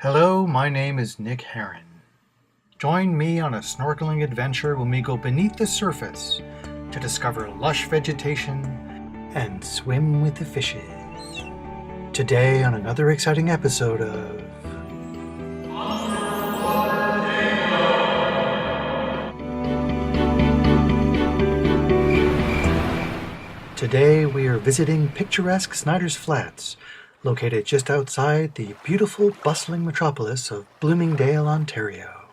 Hello, my name is Nick Heron. Join me on a snorkeling adventure when we go beneath the surface to discover lush vegetation and swim with the fishes. Today on another exciting episode of Today we are visiting picturesque Snyder's Flats, located just outside the beautiful, bustling metropolis of Bloomington, Ontario.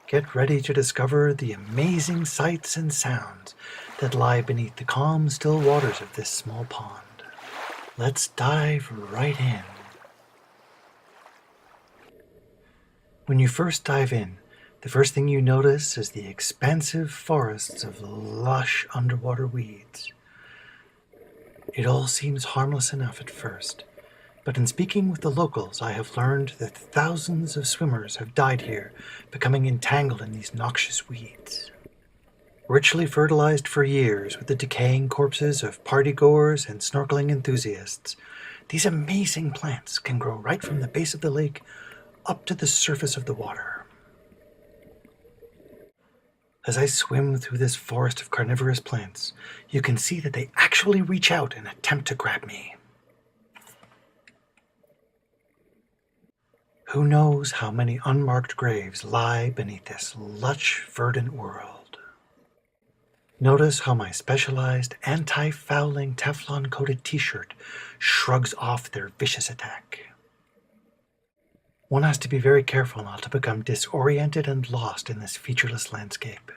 Get ready to discover the amazing sights and sounds that lie beneath the calm, still waters of this small pond. Let's dive right in. When you first dive in, the first thing you notice is the expansive forests of lush underwater weeds. It all seems harmless enough at first, but in speaking with the locals, I have learned that thousands of swimmers have died here, becoming entangled in these noxious weeds. Richly fertilized for years with the decaying corpses of partygoers and snorkeling enthusiasts, these amazing plants can grow right from the base of the lake up to the surface of the water. As I swim through this forest of carnivorous plants, you can see that they actually reach out and attempt to grab me. Who knows how many unmarked graves lie beneath this lush, verdant world? Notice how my specialized anti-fouling Teflon-coated t-shirt shrugs off their vicious attack. One has to be very careful not to become disoriented and lost in this featureless landscape.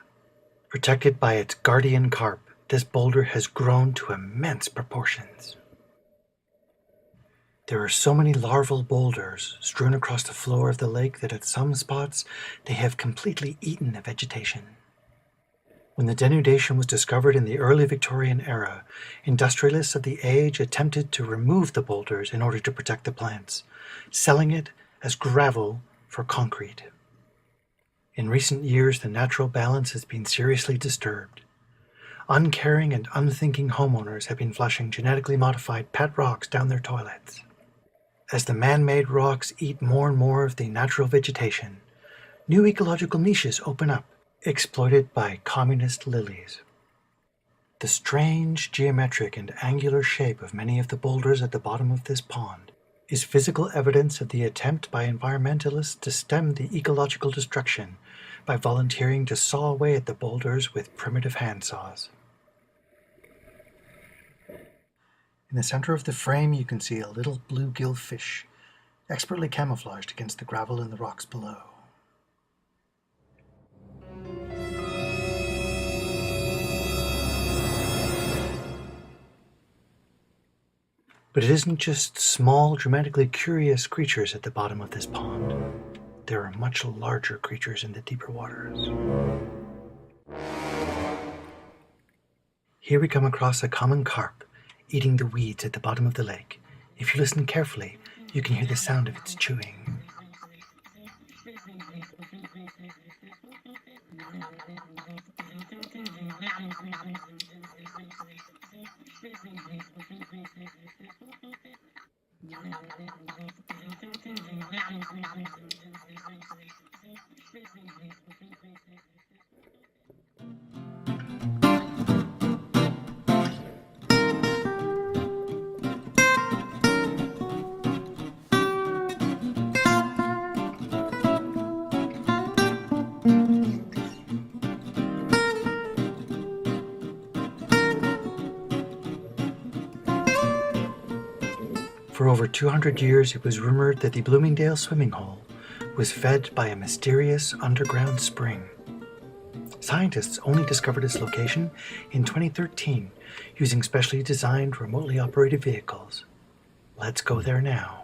Protected by its guardian carp, this boulder has grown to immense proportions. There are so many larval boulders strewn across the floor of the lake that at some spots they have completely eaten the vegetation. When the denudation was discovered in the early Victorian era, industrialists of the age attempted to remove the boulders in order to protect the plants, selling it as gravel for concrete. In recent years, the natural balance has been seriously disturbed. Uncaring and unthinking homeowners have been flushing genetically modified pet rocks down their toilets. As the man-made rocks eat more and more of the natural vegetation, new ecological niches open up, exploited by communist lilies. The strange geometric and angular shape of many of the boulders at the bottom of this pond is physical evidence of the attempt by environmentalists to stem the ecological destruction by volunteering to saw away at the boulders with primitive handsaws. In the center of the frame, you can see a little bluegill fish, expertly camouflaged against the gravel and the rocks below. But it isn't just small, dramatically curious creatures at the bottom of this pond. There are much larger creatures in the deeper waters. Here we come across a common carp eating the weeds at the bottom of the lake. If you listen carefully, you can hear the sound of its chewing. For over 200 years, it was rumored that the Bloomingdale swimming hole was fed by a mysterious underground spring. Scientists only discovered its location in 2013 using specially designed remotely operated vehicles. Let's go there now.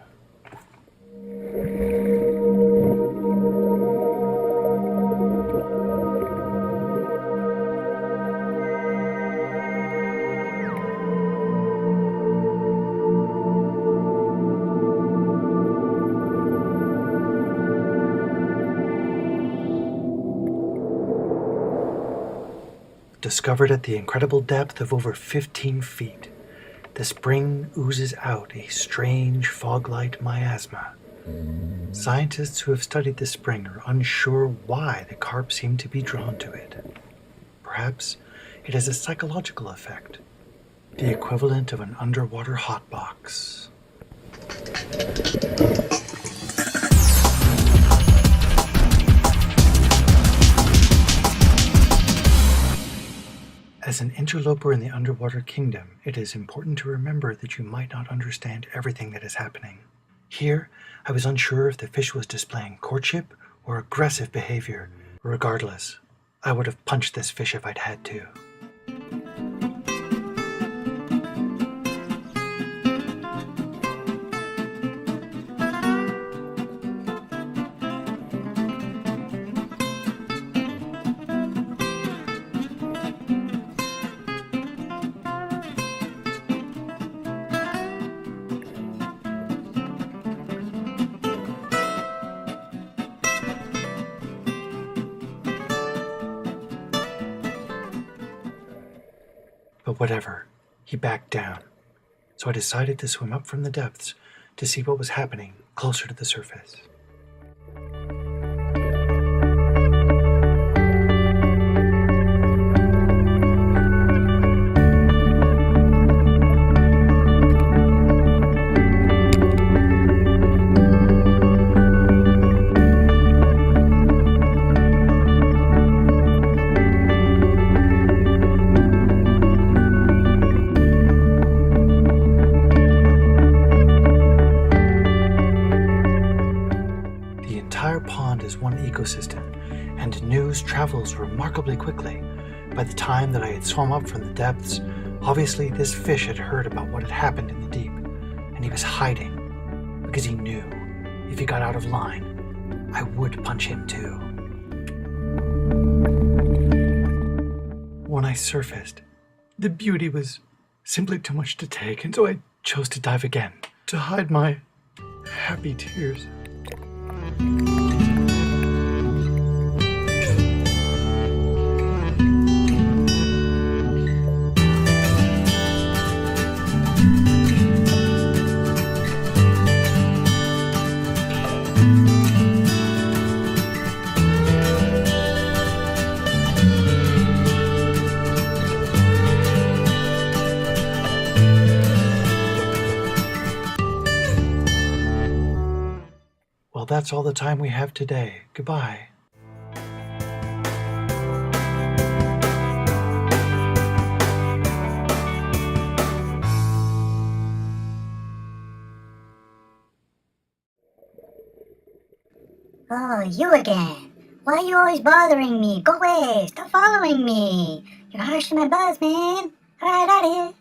Discovered at the incredible depth of over 15 feet, the spring oozes out a strange fog-light miasma Scientists who have studied the spring are unsure why the carp seem to be drawn to it. Perhaps it has a psychological effect, the equivalent of an underwater hotbox. As an interloper in the underwater kingdom, it is important to remember that you might not understand everything that is happening. Here, I was unsure if the fish was displaying courtship or aggressive behavior. Regardless, I would have punched this fish if I'd had to. But whatever, he backed down. So I decided to swim up from the depths to see what was happening closer to the surface. The entire pond is one ecosystem, and news travels remarkably quickly. By the time that I had swum up from the depths, obviously this fish had heard about what had happened in the deep, and he was hiding, because he knew if he got out of line, I would punch him too. When I surfaced, the beauty was simply too much to take, and so I chose to dive again, to hide my happy tears. Well, that's all the time we have today. Goodbye. Oh, you again. Why are you always bothering me? Go away. Stop following me. You're harsh to my buzz, man. Alright, out of here.